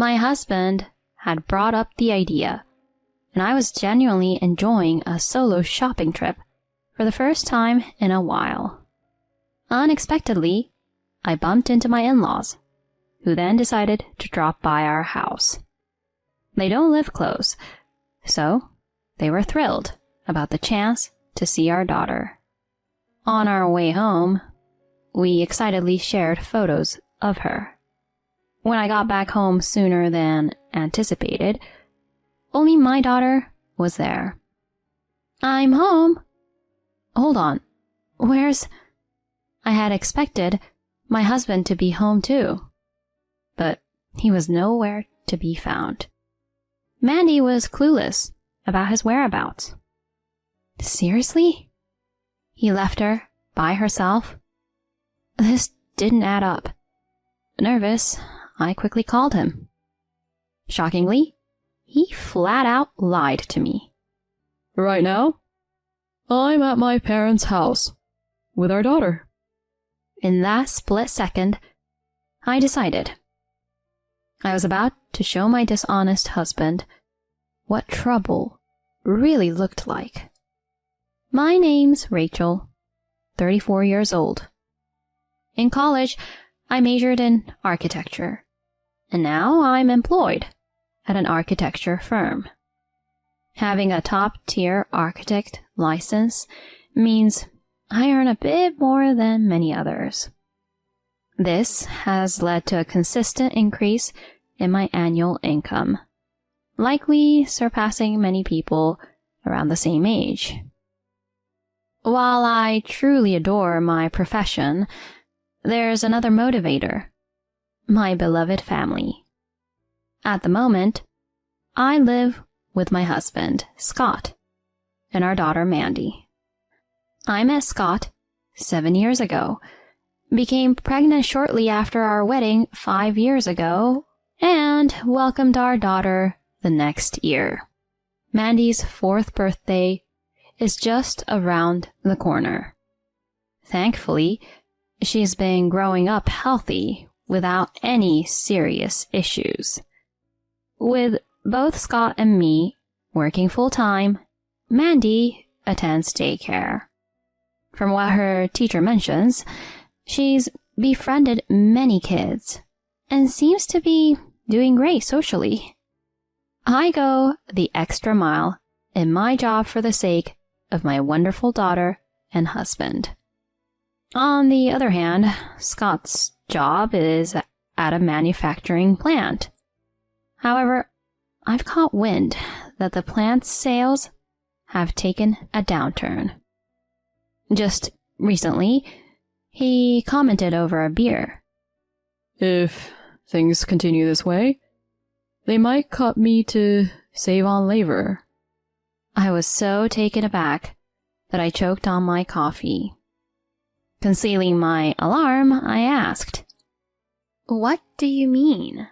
My husband had brought up the idea, and I was genuinely enjoying a solo shopping trip for the first time in a while. Unexpectedly, I bumped into my in-laws, who then decided to drop by our house. They don't live close, so they were thrilled about the chance to see our daughter. On our way home, we excitedly shared photos of her. When I got back home sooner than anticipated, only my daughter was there. "I'm home." "Hold on, where's—" I had expected my husband to be home too, but he was nowhere to be found. Mandy was clueless about his whereabouts. Seriously? He left her by herself? This didn't add up. Nervous, I quickly called him. Shockingly, he flat out lied to me. "Right now, I'm at my parents' house with our daughter." In that split second, I decided. I was about to show my dishonest husband what trouble really looked like. My name's Rachel, 34 years old. In college, I majored in architecture, and now I'm employed at an architecture firm. Having a top-tier architect license means I earn a bit more than many others. This has led to a consistent increase in my annual income, likely surpassing many people around the same age. While I truly adore my profession, there's another motivator: my beloved family. At the moment, I live with my husband, Scott, and our daughter, Mandy. I met Scott 7 years ago, became pregnant shortly after our wedding 5 years ago, and welcomed our daughter the next year. Mandy's 4th birthday is just around the corner. Thankfully, she's been growing up healthy without any serious issues. With both Scott and me working full-time, Mandy attends daycare. From what her teacher mentions, she's befriended many kids and seems to be doing great socially. I go the extra mile in my job for the sake of my wonderful daughter and husband. On the other hand, Scott's job is at a manufacturing plant. However, I've caught wind that the plant's sales have taken a downturn. Just recently, he commented over a beer. "If things continue this way, they might cut me to save on labor." I was so taken aback that I choked on my coffee. Concealing my alarm, I asked, "What do you mean?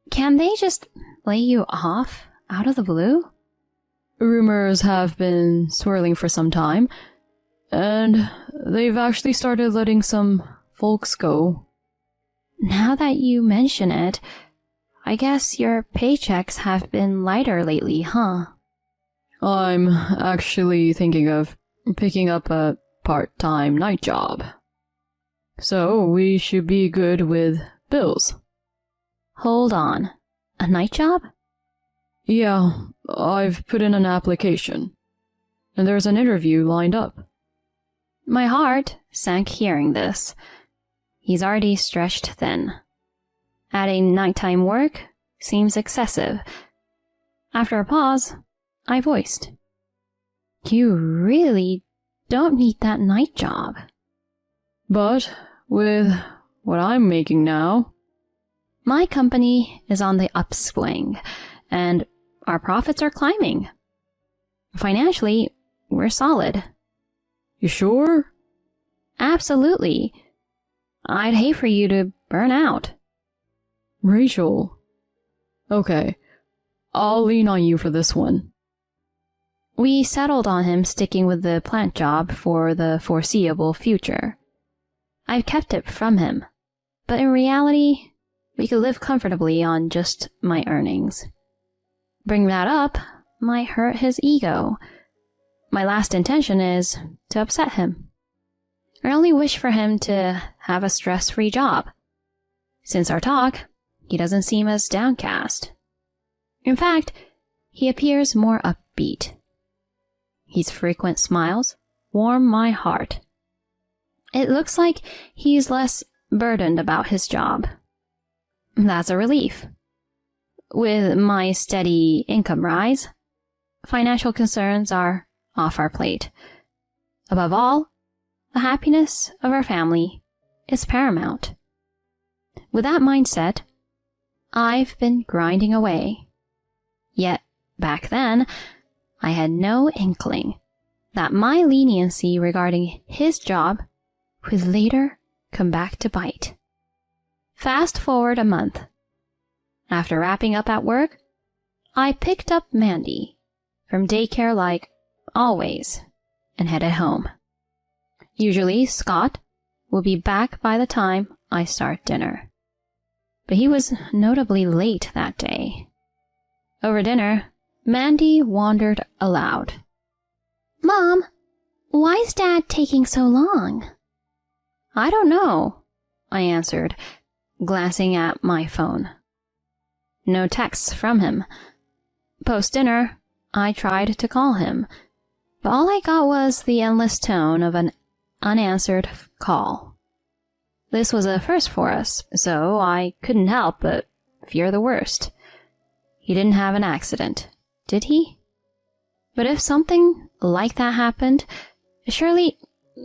Can they just lay you off out of the blue?" "Rumors have been swirling for some time, and they've actually started letting some folks go." Now that you mention it, I guess your paychecks have been lighter lately, huh? "I'm actually thinking of picking up a part-time night job. So we should be good with bills." Hold on. A night job? "Yeah, I've put in an application, and there's an interview lined up." My heart sank hearing this. He's already stretched thin. Adding nighttime work seems excessive. After a pause, I voiced, "You really don't need that night job." "But with what I'm making now..." My company is on the upswing, and our profits are climbing. Financially, we're solid. "You sure?" Absolutely. I'd hate for you to burn out. "Rachel..." "Okay, I'll lean on you for this one." We settled on him sticking with the plant job for the foreseeable future. I've kept it from him, but in reality, we could live comfortably on just my earnings. Bring that up might hurt his ego. My last intention is to upset him. I only wish for him to have a stress-free job. Since our talk, he doesn't seem as downcast. In fact, he appears more upbeat. His frequent smiles warm my heart. It looks like he's less burdened about his job. That's a relief. With my steady income rise, financial concerns are off our plate. Above all, the happiness of our family is paramount. With that mindset, I've been grinding away. Yet, back then, I had no inkling that my leniency regarding his job would later come back to bite. Fast forward a month. After wrapping up at work, I picked up Mandy from daycare like always and headed home. Usually, Scott will be back by the time I start dinner. But he was notably late that day. Over dinner, Mandy wondered aloud. "Mom, why is Dad taking so long?" "I don't know," I answered, glancing at my phone. No texts from him. Post-dinner, I tried to call him, but all I got was the endless tone of an unanswered call. This was a first for us, so I couldn't help but fear the worst. He didn't have an accident, did he? But if something like that happened, surely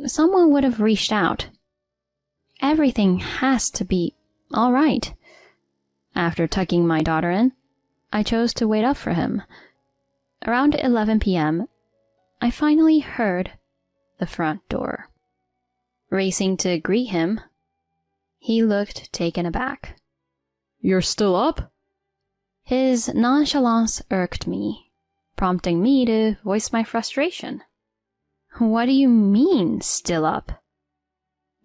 someone would have reached out. Everything has to be all right. After tucking my daughter in, I chose to wait up for him. Around 11 p.m., I finally heard the front door. Racing to greet him, he looked taken aback. "You're still up?" His nonchalance irked me, prompting me to voice my frustration. "What do you mean, still up?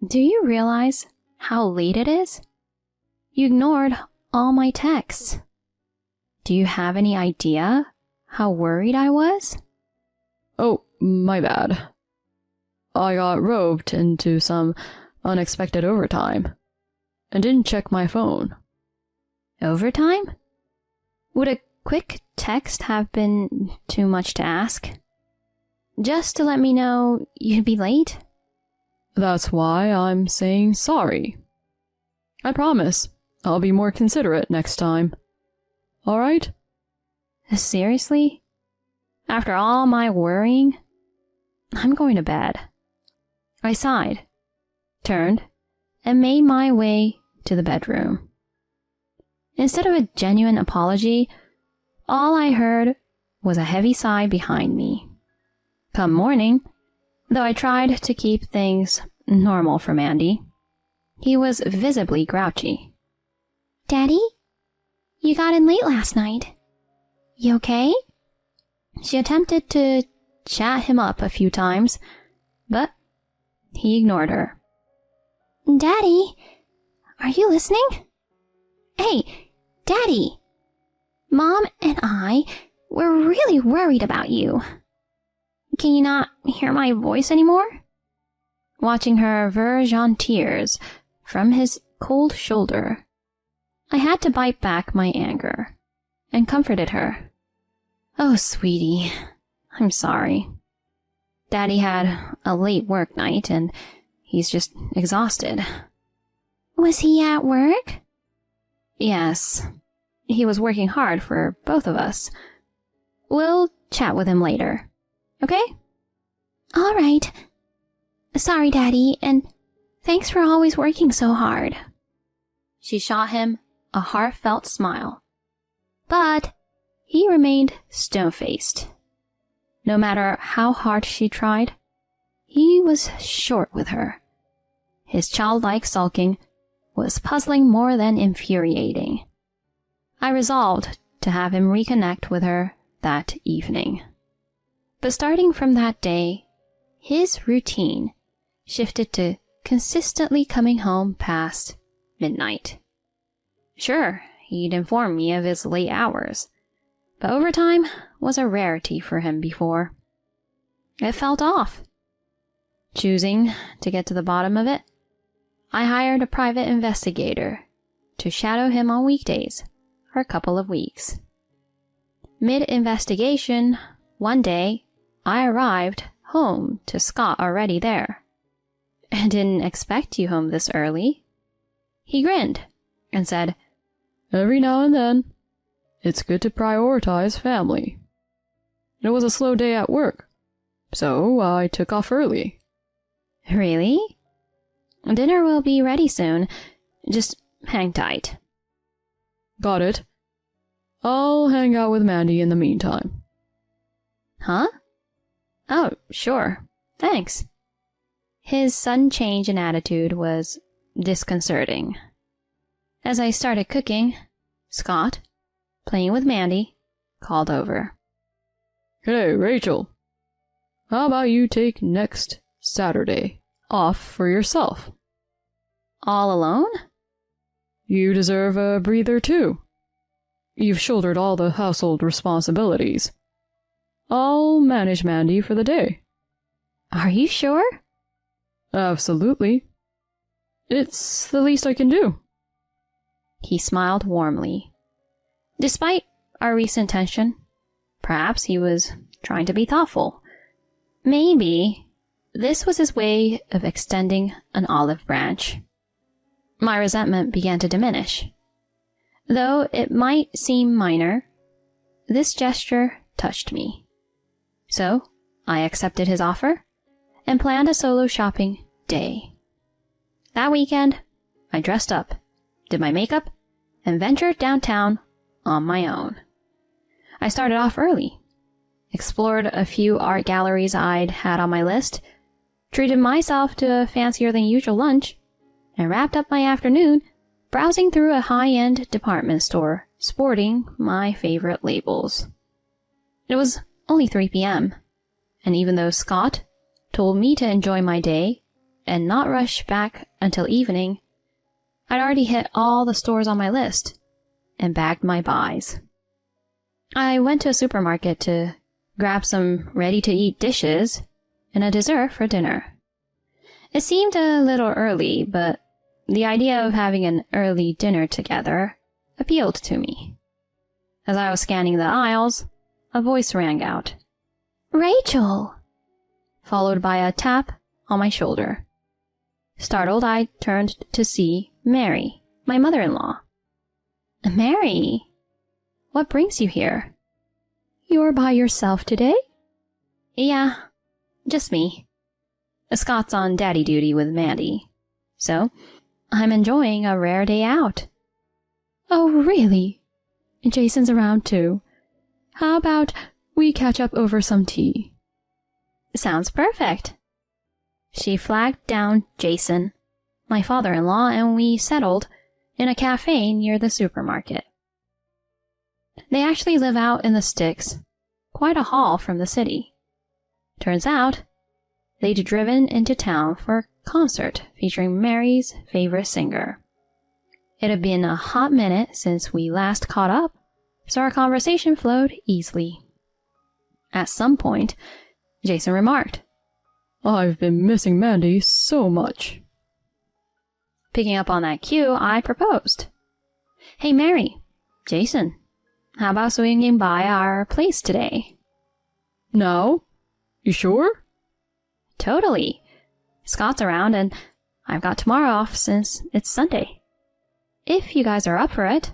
Do you realize how late it is? You ignored all my texts. Do you have any idea how worried I was?" "Oh, my bad. I got roped into some unexpected overtime and didn't check my phone." "Overtime? Would a quick text have been too much to ask? Just to let me know you'd be late?" "That's why I'm saying sorry. I promise I'll be more considerate next time. All right?" Seriously? After all my worrying? I'm going to bed. I sighed, turned, and made my way to the bedroom. Instead of a genuine apology, all I heard was a heavy sigh behind me. Come morning, though I tried to keep things normal for Mandy, he was visibly grouchy. "Daddy? You got in late last night. You okay?" She attempted to chat him up a few times, but he ignored her. "Daddy, are you listening? Hey, Daddy! Mom and I were really worried about you. Can you not hear my voice anymore?" Watching her verge on tears from his cold shoulder, I had to bite back my anger and comforted her. "Oh, sweetie, I'm sorry. Daddy had a late work night and he's just exhausted." "Was he at work?" "Yes. He was working hard for both of us. We'll chat with him later. Okay?" "All right. Sorry, Daddy, and thanks for always working so hard." She shot him a heartfelt smile. But he remained stone-faced. No matter how hard she tried, he was short with her. His childlike sulking was puzzling more than infuriating. I resolved to have him reconnect with her that evening. But starting from that day, his routine shifted to consistently coming home past midnight. Sure, he'd informed me of his late hours, but overtime was a rarity for him before. It felt off. Choosing to get to the bottom of it, I hired a private investigator to shadow him on weekdays for a couple of weeks. Mid-investigation, one day, I arrived home to Scott already there. I didn't expect you home this early. He grinned and said, Every now and then, it's good to prioritize family. It was a slow day at work, so I took off early. Really? Dinner will be ready soon. Just hang tight. Got it. I'll hang out with Mandy in the meantime. Huh? Oh, sure. Thanks. His sudden change in attitude was disconcerting. As I started cooking, Scott, playing with Mandy, called over. Hey, Rachel. How about you take next Saturday off for yourself? All alone? You deserve a breather too. You've shouldered all the household responsibilities. I'll manage Mandy for the day. Are you sure? Absolutely. It's the least I can do. He smiled warmly. Despite our recent tension, perhaps he was trying to be thoughtful. Maybe this was his way of extending an olive branch. My resentment began to diminish. Though it might seem minor, this gesture touched me. So I accepted his offer and planned a solo shopping day. That weekend, I dressed up, did my makeup, and ventured downtown on my own. I started off early, explored a few art galleries I'd had on my list, treated myself to a fancier than usual lunch, and wrapped up my afternoon browsing through a high-end department store sporting my favorite labels. It was only 3 p.m., and even though Scott told me to enjoy my day and not rush back until evening, I'd already hit all the stores on my list and bagged my buys. I went to a supermarket to grab some ready-to-eat dishes and a dessert for dinner. It seemed a little early, but the idea of having an early dinner together appealed to me. As I was scanning the aisles, a voice rang out. Rachel! Followed by a tap on my shoulder. Startled, I turned to see Mary, my mother-in-law. Mary, what brings you here? You're by yourself today? Yeah, just me. Scott's on daddy duty with Mandy, so I'm enjoying a rare day out. Oh, really? Jason's around too. How about we catch up over some tea? Sounds perfect. She flagged down Jason, my father-in-law, and we settled in a cafe near the supermarket. They actually live out in the sticks, quite a haul from the city. Turns out, they'd driven into town for a concert featuring Mary's favorite singer. It had been a hot minute since we last caught up, so our conversation flowed easily. At some point, Jason remarked, I've been missing Mandy so much. Picking up on that cue, I proposed. Hey Mary, Jason, how about swinging by our place today? Now? You sure? Totally. Scott's around and I've got tomorrow off since it's Sunday. If you guys are up for it.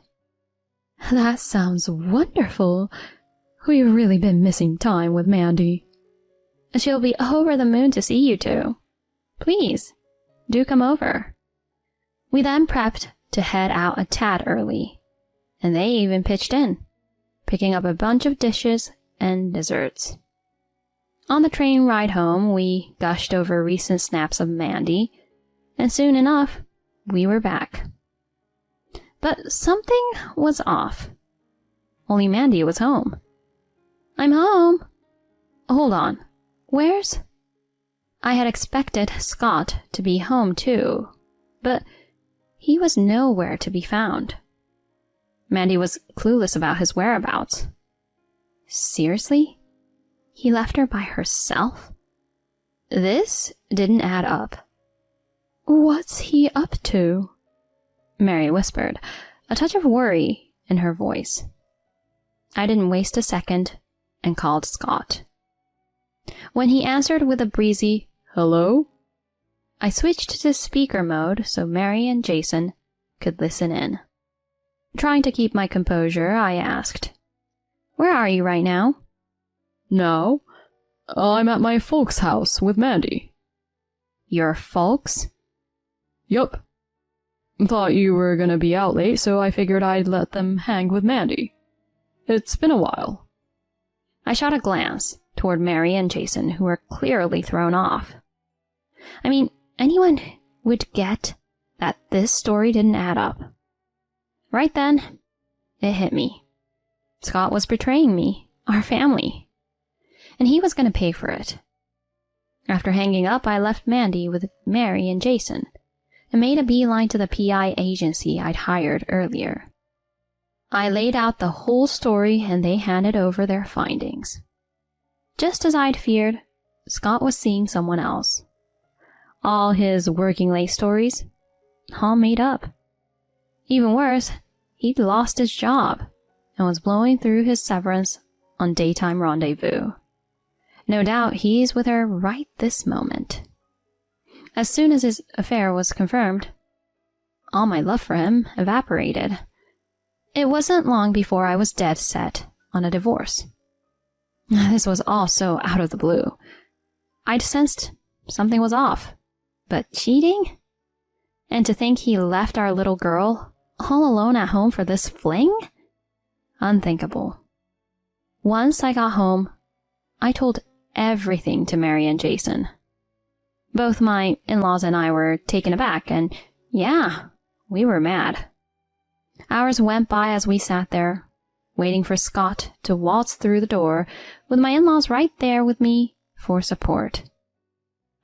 That sounds wonderful. We've really been missing time with Mandy. She'll be over the moon to see you two. Please, do come over. We then prepped to head out a tad early, and they even pitched in, picking up a bunch of dishes and desserts. On the train ride home, we gushed over recent snaps of Mandy, and soon enough, we were back. But something was off. Only Mandy was home. I'm home. Hold on. Where's... I had expected Scott to be home too, but he was nowhere to be found. Mandy was clueless about his whereabouts. Seriously? He left her by herself? This didn't add up. What's he up to? Mary whispered, a touch of worry in her voice. I didn't waste a second and called Scott. When he answered with a breezy, "Hello?" I switched to speaker mode so Mary and Jason could listen in. Trying to keep my composure, I asked, "Where are you right now?" "Now? I'm at my folks' house with Mandy." "Your folks?" "Yup. Thought you were gonna be out late, so I figured I'd let them hang with Mandy. It's been a while." I shot a glance toward Mary and Jason, who were clearly thrown off. I mean, anyone would get that this story didn't add up. Right then, it hit me. Scott was betraying me, our family, and he was going to pay for it. After hanging up, I left Mandy with Mary and Jason and made a beeline to the PI agency I'd hired earlier. I laid out the whole story and they handed over their findings. Just as I'd feared, Scott was seeing someone else. All his working late stories, all made up. Even worse, he'd lost his job and was blowing through his severance on daytime rendezvous. No doubt he's with her right this moment. As soon as his affair was confirmed, all my love for him evaporated. It wasn't long before I was dead set on a divorce. This was all so out of the blue. I'd sensed something was off, but cheating? And to think he left our little girl all alone at home for this fling? Unthinkable. Once I got home, I told everything to Mary and Jason. Both my in-laws and I were taken aback, and yeah, we were mad. Hours went by as we sat there, waiting for Scott to waltz through the door, with my in-laws right there with me for support.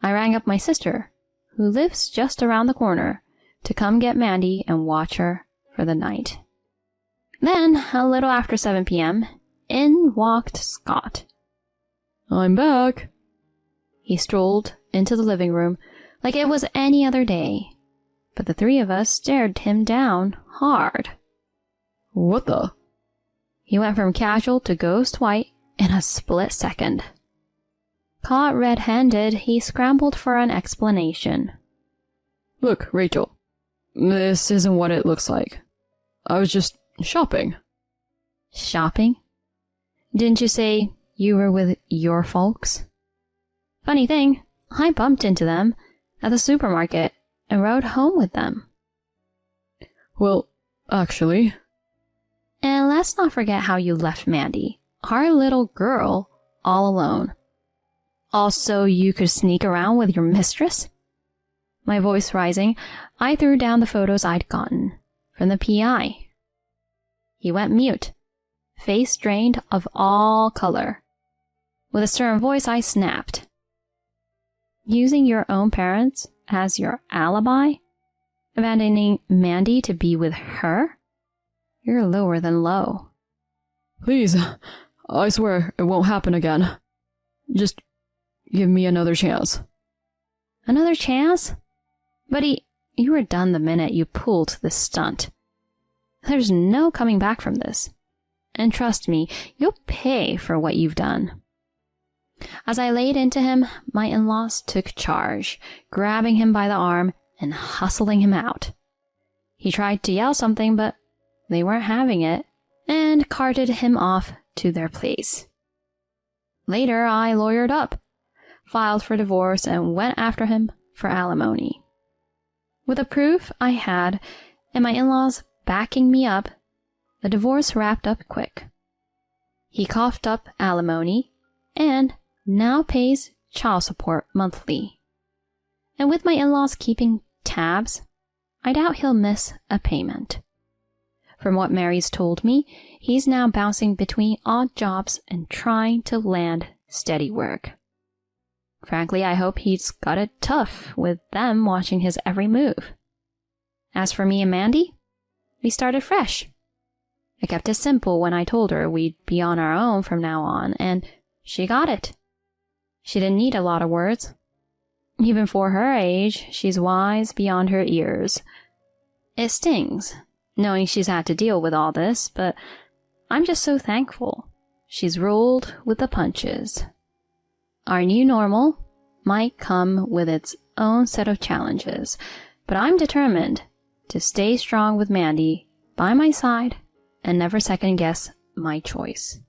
I rang up my sister, who lives just around the corner, to come get Mandy and watch her for the night. Then, a little after 7 p.m., in walked Scott. "I'm back." He strolled into the living room like it was any other day, but the three of us stared him down hard. "What the?" He went from casual to ghost white in a split second. Caught red-handed, he scrambled for an explanation. "Look, Rachel, this isn't what it looks like. I was just shopping." Shopping? Didn't you say you were with your folks? Funny thing, I bumped into them at the supermarket and rode home with them. "Well, actually..." And let's not forget how you left Mandy, our little girl, all alone. Also, you could sneak around with your mistress? My voice rising, I threw down the photos I'd gotten from the PI. He went mute, face drained of all color. With a stern voice, I snapped. Using your own parents as your alibi? Abandoning Mandy to be with her? You're lower than low. "Please, I swear it won't happen again. Just give me another chance." Another chance? Buddy, you were done the minute you pulled this stunt. There's no coming back from this. And trust me, you'll pay for what you've done. As I laid into him, my in-laws took charge, grabbing him by the arm and hustling him out. He tried to yell something, but they weren't having it, and carted him off to their place. Later, I lawyered up, filed for divorce, and went after him for alimony. With the proof I had, and my in-laws backing me up, the divorce wrapped up quick. He coughed up alimony, and now pays child support monthly. And with my in-laws keeping tabs, I doubt he'll miss a payment. From what Mary's told me, he's now bouncing between odd jobs and trying to land steady work. Frankly, I hope he's got it tough with them watching his every move. As for me and Mandy, we started fresh. I kept it simple when I told her we'd be on our own from now on, and she got it. She didn't need a lot of words. Even for her age, she's wise beyond her years. It stings, knowing she's had to deal with all this, but I'm just so thankful. She's rolled with the punches. Our new normal might come with its own set of challenges, but I'm determined to stay strong with Mandy by my side and never second guess my choice.